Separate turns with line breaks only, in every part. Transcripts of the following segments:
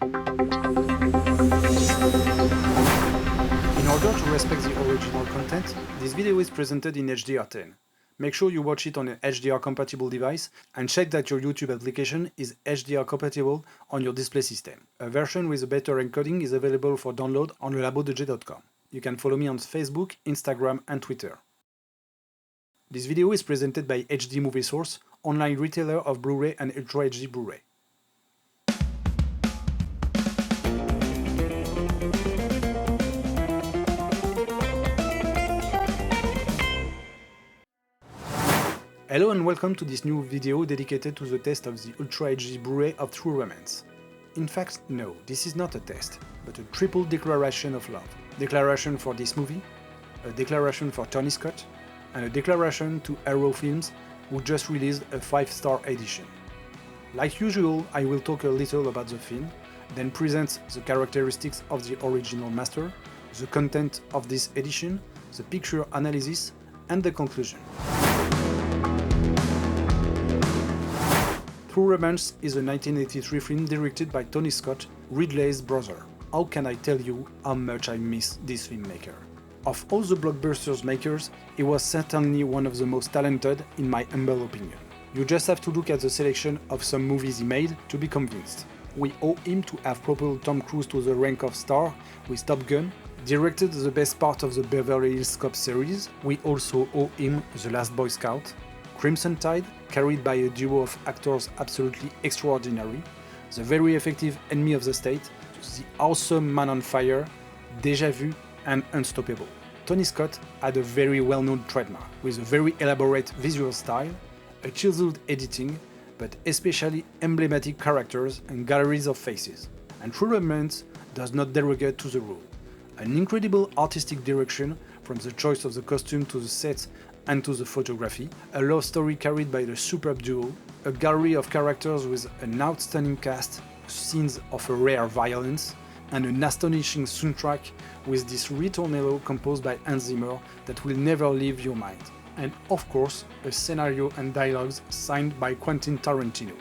In order to respect the original content, this video is presented in HDR10. Make sure you watch it on an HDR compatible device and check that your YouTube application is HDR compatible on your display system. A version with a better encoding is available for download on labodj.com. You can follow me on Facebook, Instagram and Twitter. This video is presented by HD Movie Source, online retailer of Blu-ray and Ultra HD Blu-ray. Hello and welcome to this new video dedicated to the test of the Ultra HD Blu-ray of True Romance. In fact, no, this is not a test, but a triple declaration of love. Declaration for this movie, a declaration for Tony Scott, and a declaration to Arrow Films, who just released a 5-star edition. Like usual, I will talk a little about the film, then present the characteristics of the original master, the content of this edition, the picture analysis, and the conclusion. True Romance is a 1983 film directed by Tony Scott, Ridley's brother. How can I tell you how much I miss this filmmaker? Of all the blockbusters makers, he was certainly one of the most talented in my humble opinion. You just have to look at the selection of some movies he made to be convinced. We owe him to have propelled Tom Cruise to the rank of star with Top Gun, directed the best part of the Beverly Hills Cop series. We also owe him The Last Boy Scout, Crimson Tide, carried by a duo of actors absolutely extraordinary, the very effective Enemy of the State, the awesome Man on Fire, Déjà Vu, and Unstoppable. Tony Scott had a very well-known trademark, with a very elaborate visual style, a chiseled editing, but especially emblematic characters and galleries of faces. And True Romance does not derogate to the rule. An incredible artistic direction, from the choice of the costume to the sets and to the photography, a love story carried by the superb duo, a gallery of characters with an outstanding cast, scenes of a rare violence, and an astonishing soundtrack with this ritornello composed by Hans Zimmer that will never leave your mind. And of course, a scenario and dialogues signed by Quentin Tarantino.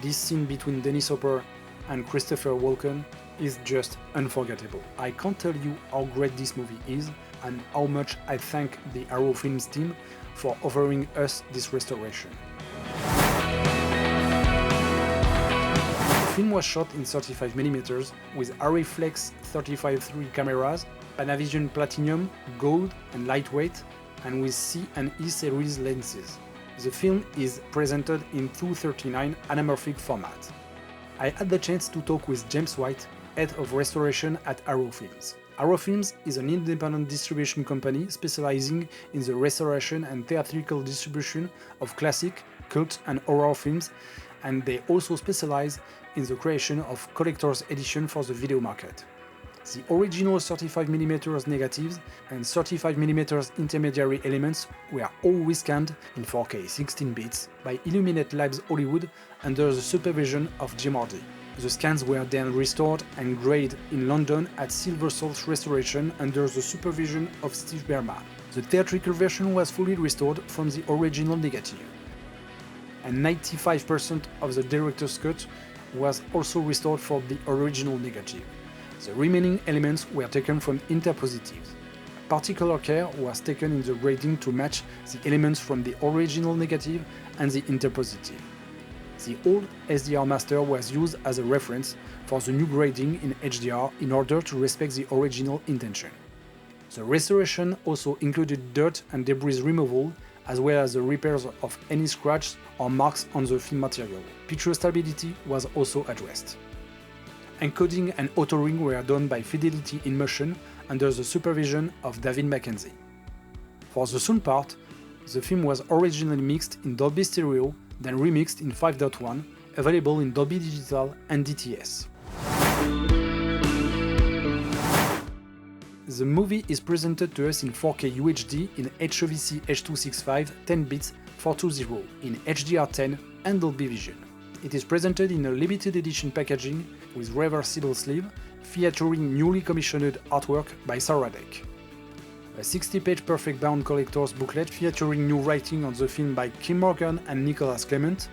This scene between Dennis Hopper and Christopher Walken is just unforgettable. I can't tell you how great this movie is and how much I thank the Arrow Films team for offering us this restoration. The film was shot in 35mm with Arriflex 35-3 cameras, Panavision Platinum, Gold and lightweight, and with C and E series lenses. The film is presented in 2:39 anamorphic format. I had the chance to talk with James White, head of restoration at Arrow Films. Arrow Films is an independent distribution company specializing in the restoration and theatrical distribution of classic, cult and horror films, and they also specialize in the creation of collector's edition for the video market. The original 35mm negatives and 35mm intermediary elements were always scanned in 4K 16 bits by Illuminate Labs Hollywood under the supervision of Jim Hardy. The scans were then restored and graded in London at Silver Salt Restoration under the supervision of Steve Berman. The theatrical version was fully restored from the original negative, and 95% of the director's cut was also restored for the original negative. The remaining elements were taken from interpositives. Particular care was taken in the grading to match the elements from the original negative and the interpositive. The old SDR master was used as a reference for the new grading in HDR in order to respect the original intention. The restoration also included dirt and debris removal, as well as the repairs of any scratches or marks on the film material. Picture stability was also addressed. Encoding and authoring were done by Fidelity in Motion under the supervision of David Mackenzie. For the sound part, the film was originally mixed in Dolby Stereo, then remixed in 5.1, available in Dolby Digital and DTS. The movie is presented to us in 4K UHD in HOVC H.265 10 bits 420 in HDR10 and Dolby Vision. It is presented in a limited edition packaging with reversible sleeve, featuring newly commissioned artwork by Sarah Deck. A 60-page perfect bound collector's booklet featuring new writing on the film by Kim Morgan and Nicholas Clement,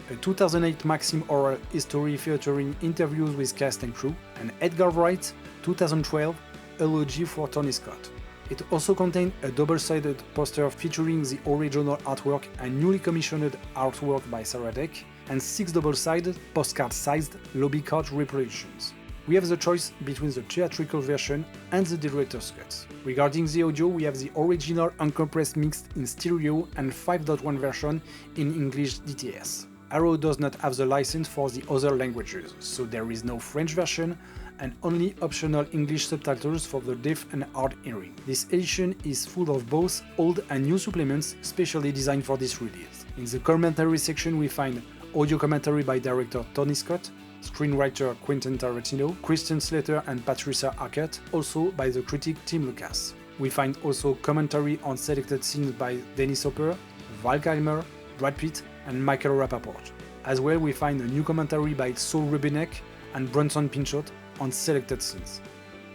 a 2008 Maxim oral history featuring interviews with cast and crew, and Edgar Wright 2012 eulogy for Tony Scott. It also contained a double-sided poster featuring the original artwork and newly commissioned artwork by Sarah Deck, and 6 double-sided, postcard-sized lobby card reproductions. We have the choice between the theatrical version and the director's cut. Regarding the audio, we have the original uncompressed mixed in stereo and 5.1 version in English DTS. Arrow does not have the license for the other languages, so there is no French version and only optional English subtitles for the deaf and hard hearing. This edition is full of both old and new supplements specially designed for this release. In the commentary section we find audio commentary by director Tony Scott, screenwriter Quentin Tarantino, Christian Slater and Patricia Arquette, also by the critic Tim Lucas. We find also commentary on selected scenes by Dennis Hopper, Val Kilmer, Brad Pitt and Michael Rappaport. As well we find a new commentary by Saul Rubinek and Bronson Pinchot on selected scenes.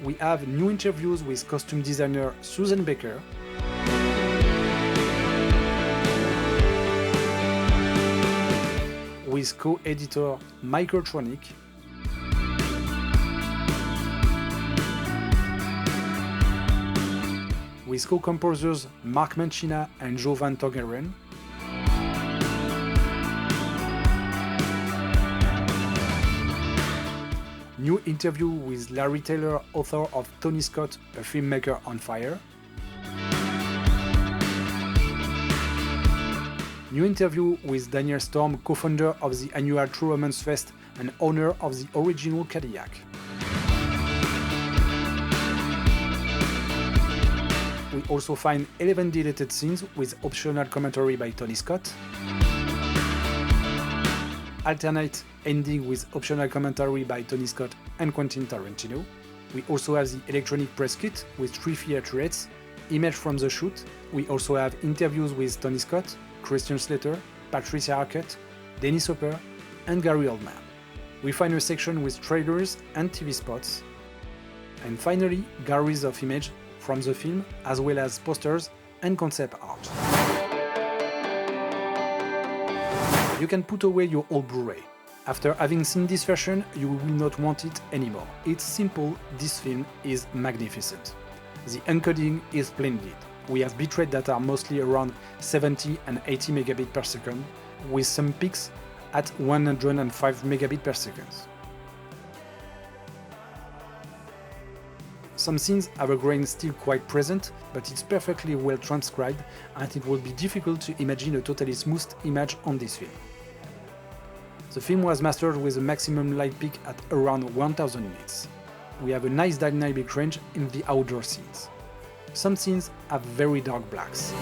We have new interviews with costume designer Susan Baker, with co-editor Michael Tronick, with co-composers Mark Mancina and Joe Van Tongeren, new interview with Larry Taylor, author of Tony Scott, a filmmaker on fire, new interview with Daniel Storm, co-founder of the annual True Romance Fest and owner of the original Cadillac. We also find 11 deleted scenes with optional commentary by Tony Scott, alternate ending with optional commentary by Tony Scott and Quentin Tarantino. We also have the electronic press kit with 3 featurettes, image from the shoot. We also have interviews with Tony Scott, Christian Slater, Patricia Arquette, Dennis Hopper and Gary Oldman. We find a section with trailers and TV spots. And finally, galleries of images from the film as well as posters and concept art. You can put away your old Blu-ray. After having seen this version, you will not want it anymore. It's simple, this film is magnificent. The encoding is splendid. We have bitrate that are mostly around 70 and 80 megabit per second, with some peaks at 105 megabit per second. Some scenes have a grain still quite present, but it's perfectly well transcribed and it would be difficult to imagine a totally smooth image on this film. The film was mastered with a maximum light peak at around 1000 nits. We have a nice dynamic range in the outdoor scenes. Some scenes have very dark blacks.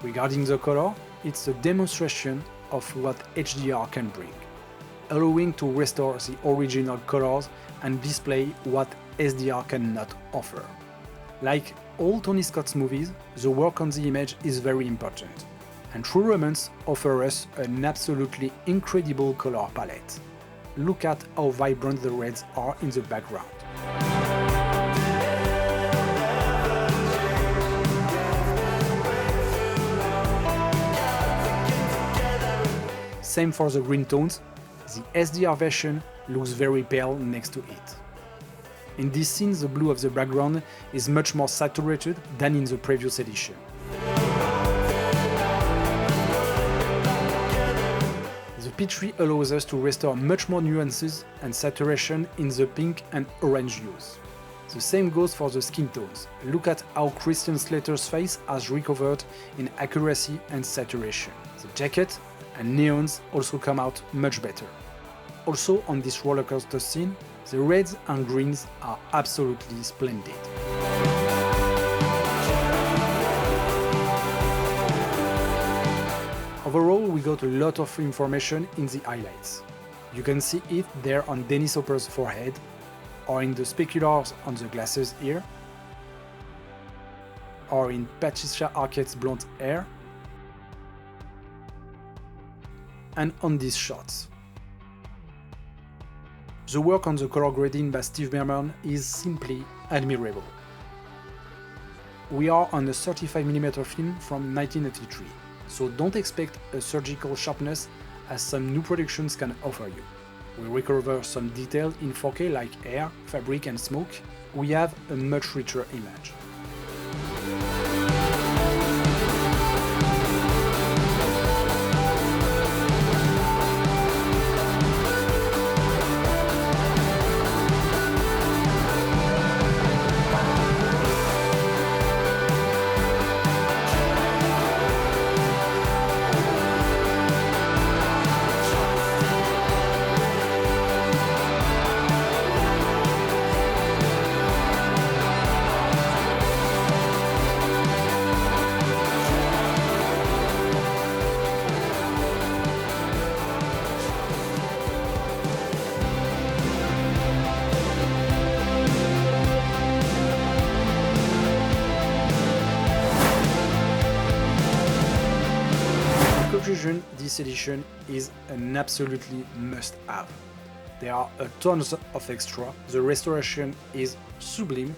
Regarding the color, it's a demonstration of what HDR can bring, allowing to restore the original colors and display what SDR cannot offer. Like all Tony Scott's movies, the work on the image is very important, and True Romance offers us an absolutely incredible color palette. Look at how vibrant the reds are in the background. Same for the green tones, the SDR version looks very pale next to it. In this scene, the blue of the background is much more saturated than in the previous edition. The P3 allows us to restore much more nuances and saturation in the pink and orange hues. The same goes for the skin tones. Look at how Christian Slater's face has recovered in accuracy and saturation. The jacket and neons also come out much better. Also on this rollercoaster scene, the reds and greens are absolutely splendid. Overall, we got a lot of information in the highlights. You can see it there on Dennis Hopper's forehead, or in the speculars on the glasses here, or in Patricia Arquette's blonde hair, and on these shots. The work on the color grading by Steve Berman is simply admirable. We are on a 35mm film from 1983, so don't expect a surgical sharpness as some new productions can offer you. We recover some detail in 4K like air, fabric and smoke. We have a much richer image. In conclusion, this edition is an absolutely must-have. There are a tons of extra, the restoration is sublime,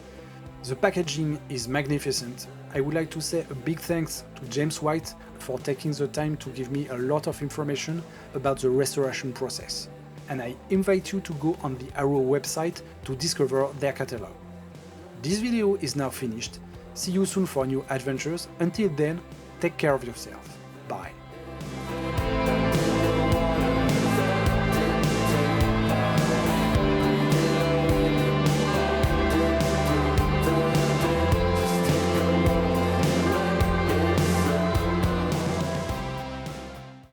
the packaging is magnificent. I would like to say a big thanks to James White for taking the time to give me a lot of information about the restoration process. And I invite you to go on the Arrow website to discover their catalog. This video is now finished. See you soon for new adventures. Until then, take care of yourself.